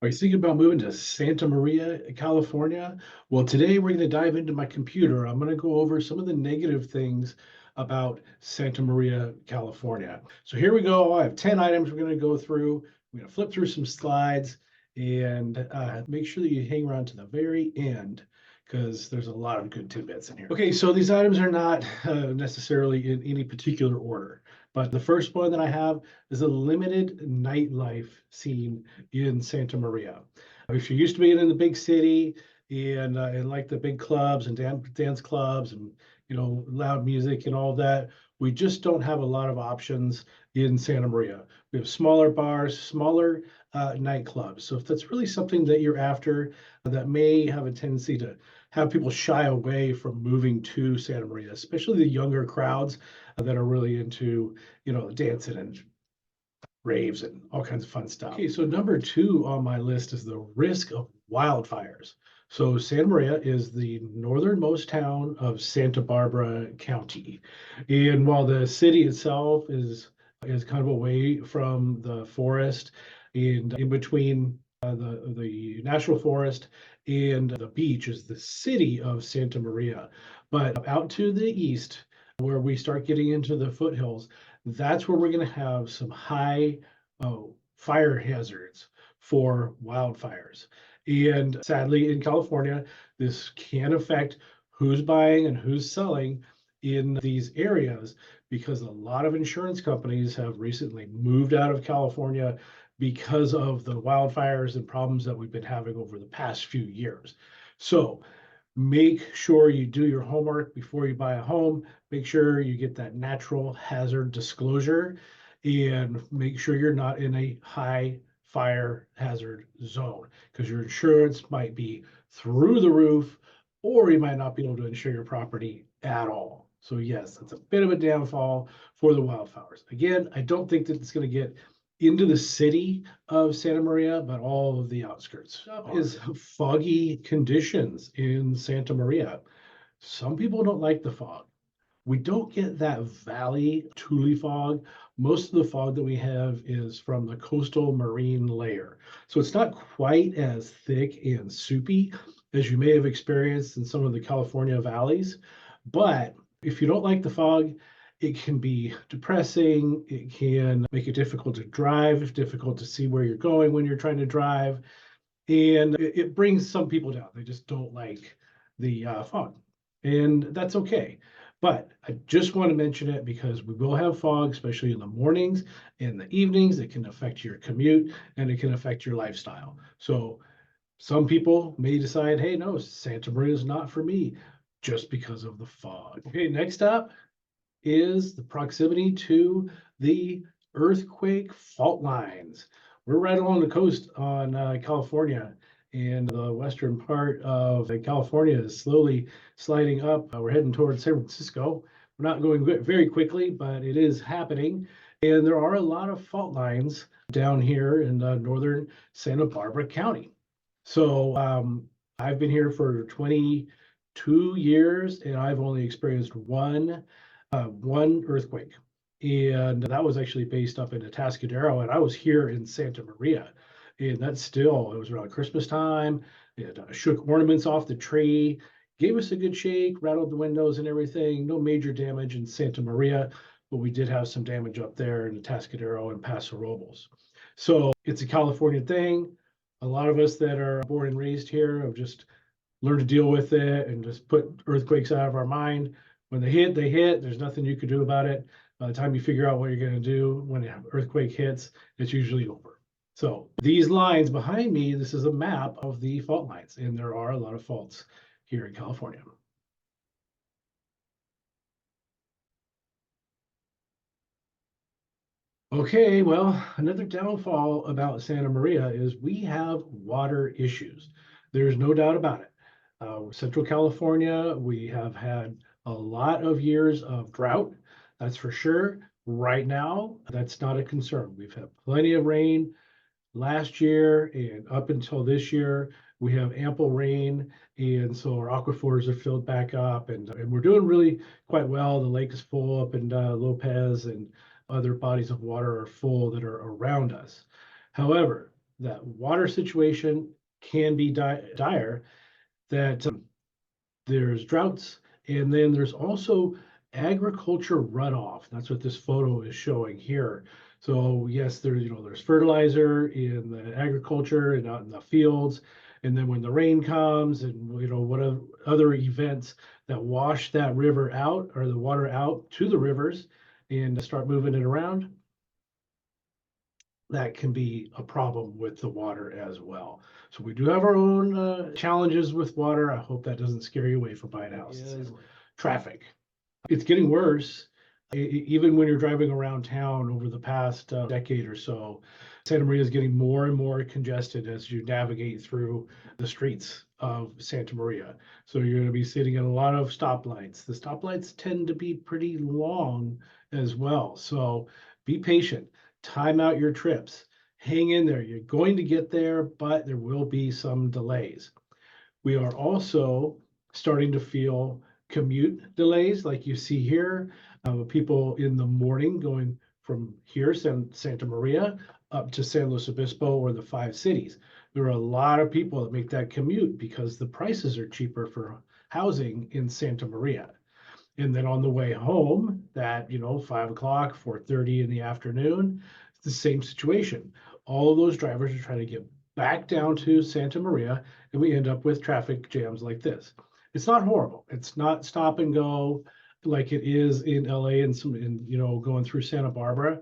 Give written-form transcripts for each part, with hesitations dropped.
Are you thinking about moving to Santa Maria, California? Well, today we're going to dive into my computer. I'm going to go over some of the negative things about Santa Maria, California. So here we go. I have 10 items we're going to go through. We're going to flip through some slides and make sure that you hang around to the very end because there's a lot of good tidbits in here. Okay, so these items are not necessarily in any particular order, but the first one that I have is a limited nightlife scene in Santa Maria. If you're used to being in the big city and like the big clubs and dance clubs and loud music and all that, we just don't have a lot of options in Santa Maria. We have smaller bars, smaller nightclubs. So if that's really something that you're after, that may have a tendency to have people shy away from moving to Santa Maria, especially the younger crowds that are really into dancing and raves and all kinds of fun stuff. Okay, so number two on my list is the risk of wildfires. So Santa Maria is the northernmost town of Santa Barbara County. And while the city itself is kind of away from the forest and in between the national forest and the beach is the city of Santa Maria. But out to the east, where we start getting into the foothills, that's where we're going to have some high fire hazards for wildfires. And sadly, in California, this can affect who's buying and who's selling in these areas because a lot of insurance companies have recently moved out of California because of the wildfires and problems that we've been having over the past few years. So make sure you do your homework before you buy a home. Make sure you get that natural hazard disclosure and make sure you're not in a high fire hazard zone because your insurance might be through the roof or you might not be able to insure your property at all. So yes, that's a bit of a downfall for the wildfires. Again, I don't think that it's going to get into the city of Santa Maria, but all of the outskirts. Is foggy conditions in Santa Maria. Some people don't like the fog. We don't get that valley Tule fog. Most of the fog that we have is from the coastal marine layer. So it's not quite as thick and soupy as you may have experienced in some of the California valleys. But if you don't like the fog, it can be depressing. It can make it difficult to drive, difficult to see where you're going when you're trying to drive. And it brings some people down. They just don't like the fog. And that's okay. But I just want to mention it because we will have fog, especially in the mornings and the evenings. It can affect your commute and it can affect your lifestyle. So some people may decide, hey, no, Santa Maria is not for me just because of the fog. Okay, next up is the proximity to the earthquake fault lines. We're right along the coast on California, and the western part of California is slowly sliding up. We're heading towards San Francisco. We're not going very quickly, but it is happening. And there are a lot of fault lines down here in northern Santa Barbara County. So I've been here for 22 years, and I've only experienced one earthquake. And that was actually based up in Atascadero, and I was here in Santa Maria. And that's still, it was around Christmas time. It shook ornaments off the tree, gave us a good shake, rattled the windows and everything. No major damage in Santa Maria, but we did have some damage up there in Atascadero and Paso Robles. So it's a California thing. A lot of us that are born and raised here have just learned to deal with it and just put earthquakes out of our mind. When they hit, they hit. There's nothing you could do about it. By the time you figure out what you're going to do when an earthquake hits, it's usually over. So these lines behind me, this is a map of the fault lines, and there are a lot of faults here in California. Okay, well, another downfall about Santa Maria is we have water issues. There's no doubt about it. Central California, we have had a lot of years of drought, that's for sure. Right now, that's not a concern. We've had plenty of rain last year and up until this year. We have ample rain, and so our aquifers are filled back up, and we're doing really quite well. The lake is full up in Lopez, and other bodies of water are full that are around us. However, that water situation can be dire, that there's droughts, and then there's also agriculture runoff. That's what this photo is showing here. So yes, there's fertilizer in the agriculture and out in the fields, and then when the rain comes and what other events that wash that river out or the water out to the rivers and start moving it around, that can be a problem with the water as well. So we do have our own challenges with water. I hope that doesn't scare you away from buying houses. Traffic. It's getting worse. Even when you're driving around town over the past decade or so, Santa Maria is getting more and more congested as you navigate through the streets of Santa Maria. So you're going to be sitting at a lot of stoplights. The stoplights tend to be pretty long as well. So be patient, time out your trips, hang in there. You're going to get there, but there will be some delays. We are also starting to feel commute delays like you see here. People in the morning going from here, Santa Maria, up to San Luis Obispo or the five cities. There are a lot of people that make that commute because the prices are cheaper for housing in Santa Maria. And then on the way home, that 5 o'clock, 4:30 in the afternoon, it's the same situation. All of those drivers are trying to get back down to Santa Maria, and we end up with traffic jams like this. It's not horrible. It's not stop and go like it is in LA and going through Santa Barbara,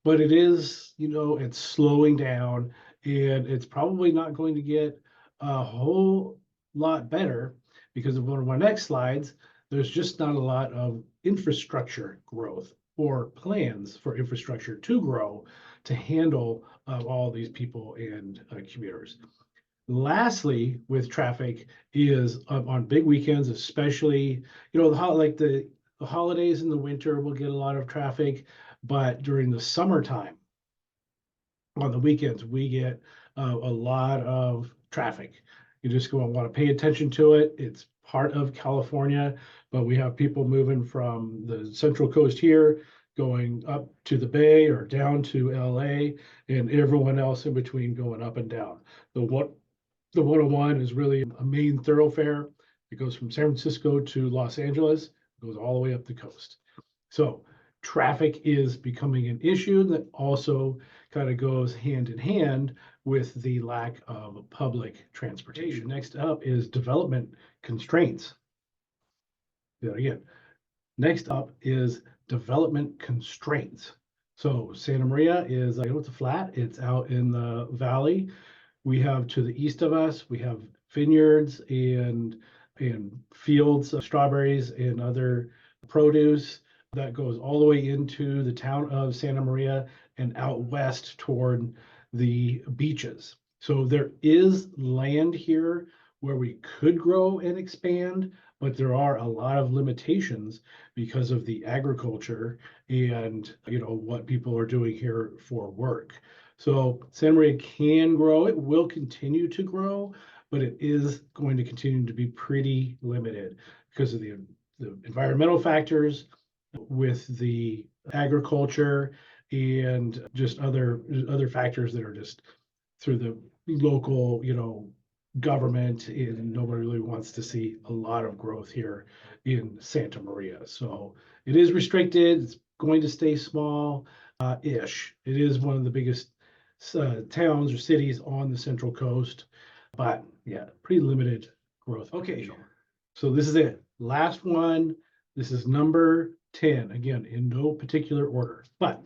but it is, it's slowing down, and it's probably not going to get a whole lot better because of one of my next slides. There's just not a lot of infrastructure growth or plans for infrastructure to grow to handle all these people and commuters. Lastly, with traffic is on big weekends, especially, the holidays in the winter will get a lot of traffic, but during the summertime, on the weekends, we get a lot of traffic. You just go and want to pay attention to it. It's part of California, but we have people moving from the Central Coast here, going up to the Bay or down to LA, and everyone else in between going up and down. The 101 is really a main thoroughfare. It goes from San Francisco to Los Angeles, goes all the way up the coast. So traffic is becoming an issue that also kind of goes hand in hand with the lack of public transportation. Next up is development constraints. Again, next up is development constraints. So Santa Maria is, it's a flat, it's out in the valley. We have to the east of us, we have vineyards and fields of strawberries and other produce that goes all the way into the town of Santa Maria and out west toward the beaches. So there is land here where we could grow and expand, but there are a lot of limitations because of the agriculture and what people are doing here for work. So Santa Maria can grow, it will continue to grow, but it is going to continue to be pretty limited because of the environmental factors with the agriculture and just other factors that are just through the local, government, and nobody really wants to see a lot of growth here in Santa Maria. So it is restricted. It's going to stay small ish. It is one of the biggest towns or cities on the Central Coast, but yeah, pretty limited growth. Okay, so this is it. Last one. This is number 10, again, in no particular order, but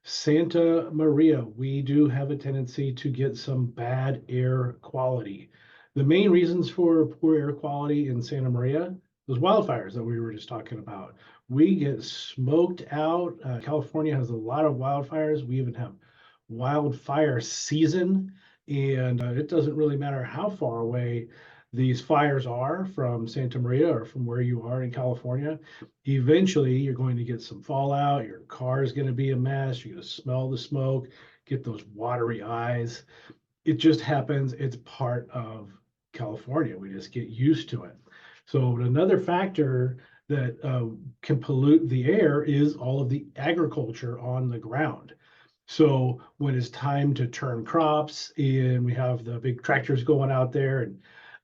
Santa Maria, we do have a tendency to get some bad air quality. The main reasons for poor air quality in Santa Maria, those wildfires that we were just talking about. We get smoked out. California has a lot of wildfires. We even have wildfire season, and it doesn't really matter how far away these fires are from Santa Maria or from where you are in California. Eventually, you're going to get some fallout. Your car is going to be a mess. You're going to smell the smoke, get those watery eyes. It just happens. It's part of California. We just get used to it. So another factor that can pollute the air is all of the agriculture on the ground. So when it's time to turn crops and we have the big tractors going out there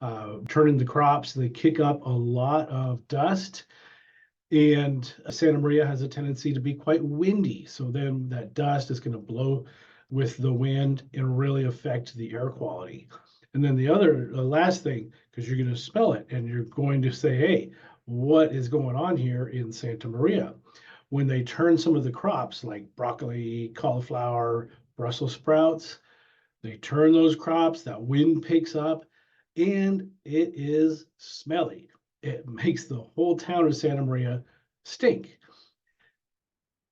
and turning the crops, they kick up a lot of dust. And Santa Maria has a tendency to be quite windy. So then that dust is going to blow with the wind and really affect the air quality. And then the last thing, because you're going to smell it and you're going to say, hey, what is going on here in Santa Maria? When they turn some of the crops like broccoli, cauliflower, Brussels sprouts, they turn those crops, that wind picks up, and it is smelly. It makes the whole town of Santa Maria stink.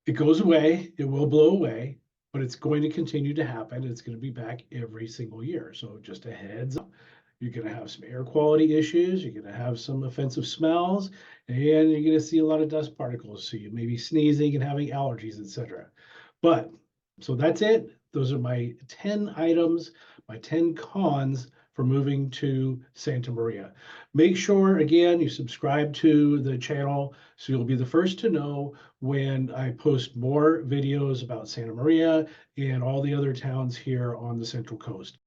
It goes away, it will blow away, but it's going to continue to happen. It's going to be back every single year. So just a heads up. You're going to have some air quality issues. You're going to have some offensive smells, and you're going to see a lot of dust particles. So you may be sneezing and having allergies, etc. But so that's it. Those are my 10 items, my 10 cons for moving to Santa Maria. Make sure, again, you subscribe to the channel so you'll be the first to know when I post more videos about Santa Maria and all the other towns here on the Central Coast.